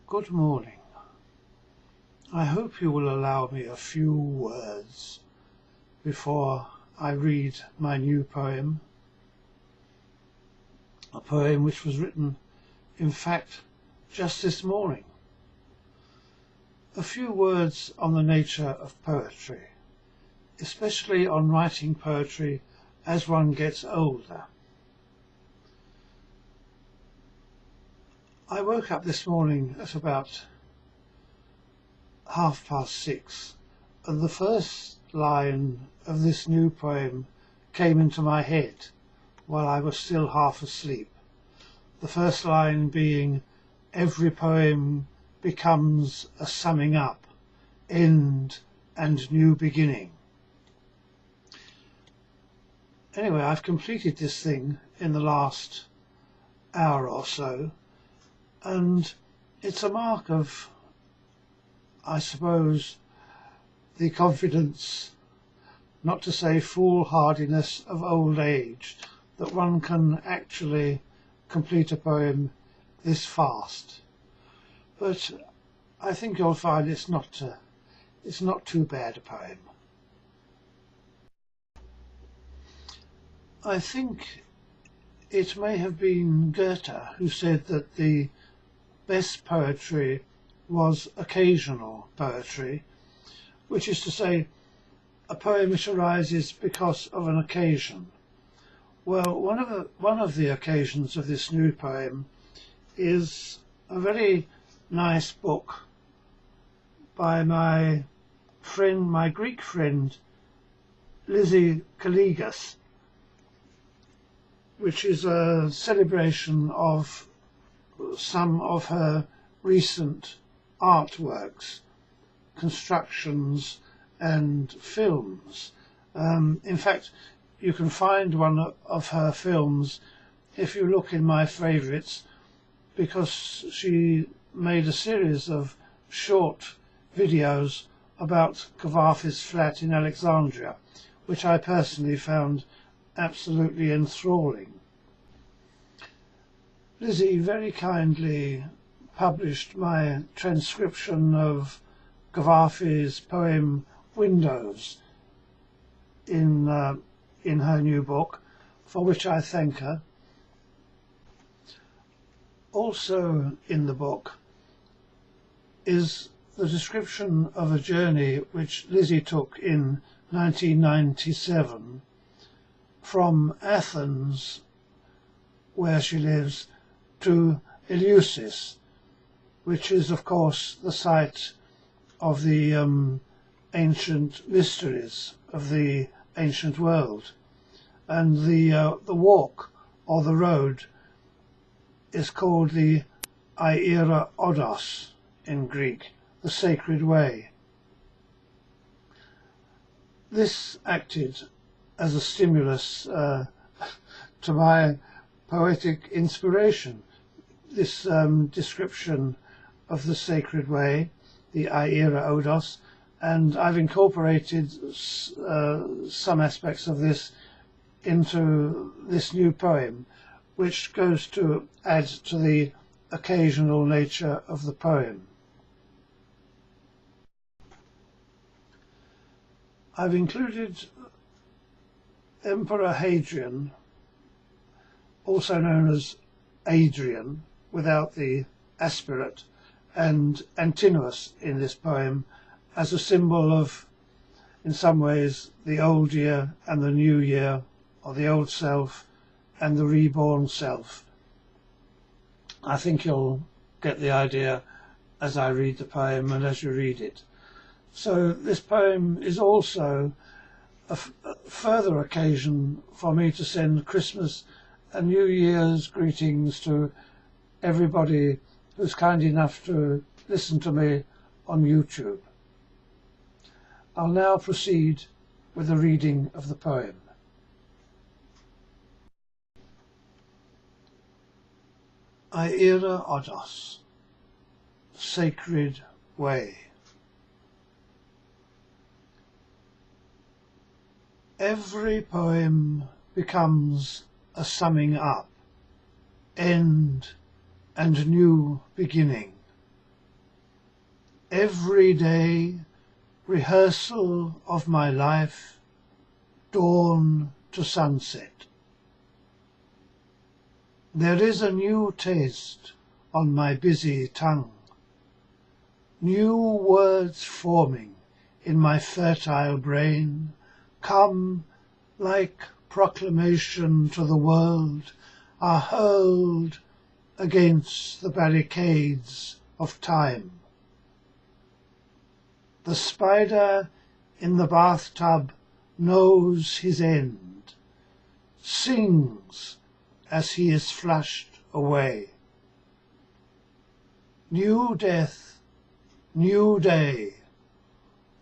Good morning. I hope you will allow me a few words before I read my new poem. A poem which was written, in fact, just this morning. A few words on the nature of poetry, especially on writing poetry as one gets older. I woke up this morning at about 6:30, and the first line of this new poem came into my head while I was still half asleep. The first line being, "Every poem becomes a summing up, end and new beginning." Anyway, I've completed this thing in the last hour or so, and it's a mark of, I suppose, the confidence, not to say foolhardiness, of old age, that one can actually complete a poem this fast. But I think you'll find it's not too bad a poem. I think it may have been Goethe who said that the best poetry was occasional poetry, which is to say, a poem which arises because of an occasion. Well, one of the occasions of this new poem is a very nice book by my Greek friend, Lizzie Calligas, which is a celebration of some of her recent artworks, constructions and films. In fact, you can find one of her films if you look in my favourites, because she made a series of short videos about Kavafis flat in Alexandria, which I personally found absolutely enthralling. Lizzie very kindly published my transcription of Kavafis poem Windows in her new book, for which I thank her. Also in the book is the description of a journey which Lizzie took in 1997 from Athens, where she lives, to Eleusis, which is of course the site of the ancient mysteries of the ancient world. And the walk or the road is called the Iera Odos in Greek, the sacred way. This acted as a stimulus to my poetic inspiration, this description of the sacred way, the Iera Odos, and I've incorporated some aspects of this into this new poem, which goes to add to the occasional nature of the poem. I've included Emperor Hadrian, also known as Adrian without the aspirate, and Antinous in this poem as a symbol of, in some ways, the old year and the new year, or the old self and the reborn self. I think you'll get the idea as I read the poem and as you read it. So this poem is also a further occasion for me to send Christmas and New Year's greetings to everybody who's kind enough to listen to me on YouTube. I'll now proceed with the reading of the poem. Iera Odos, Sacred Way. Every poem becomes a summing up, end and new beginning. Every day, rehearsal of my life, dawn to sunset. There is a new taste on my busy tongue, new words forming in my fertile brain, come like proclamation to the world, are hurled against the barricades of time. The spider in the bathtub knows his end, sings as he is flushed away. New death, new day,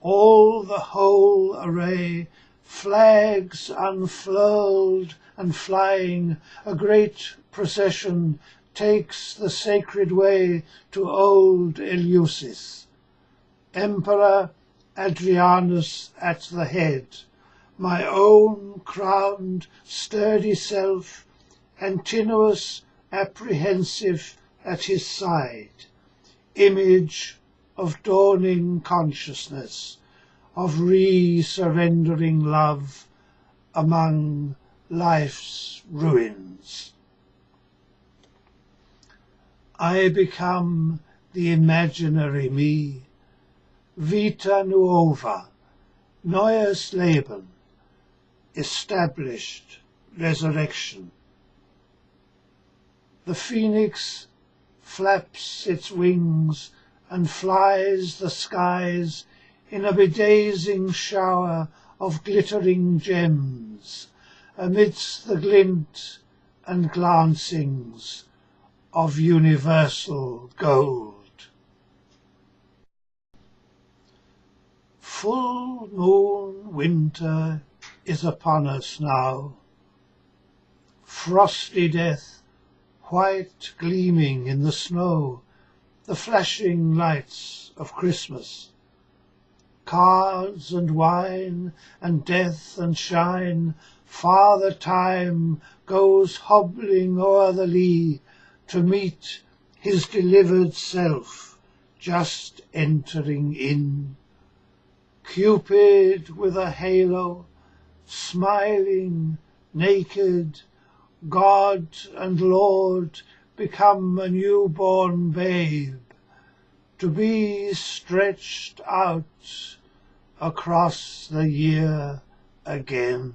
all the whole array, flags unfurled and flying, a great procession takes the sacred way to old Eleusis. Emperor Adrianus at the head, my own crowned sturdy self, Antinous apprehensive at his side, image of dawning consciousness, of re-surrendering love among life's ruins. I become the imaginary me, Vita nuova, neues Leben, established resurrection. The phoenix flaps its wings and flies the skies in a bedazing shower of glittering gems, amidst the glint and glancings of universal gold. Full moon winter is upon us now, frosty death, white gleaming in the snow, the flashing lights of Christmas. Cards and wine and death and shine, Father Time goes hobbling o'er the lea to meet his delivered self just entering in. Cupid with a halo, smiling, naked, God and Lord become a newborn babe, to be stretched out across the year again.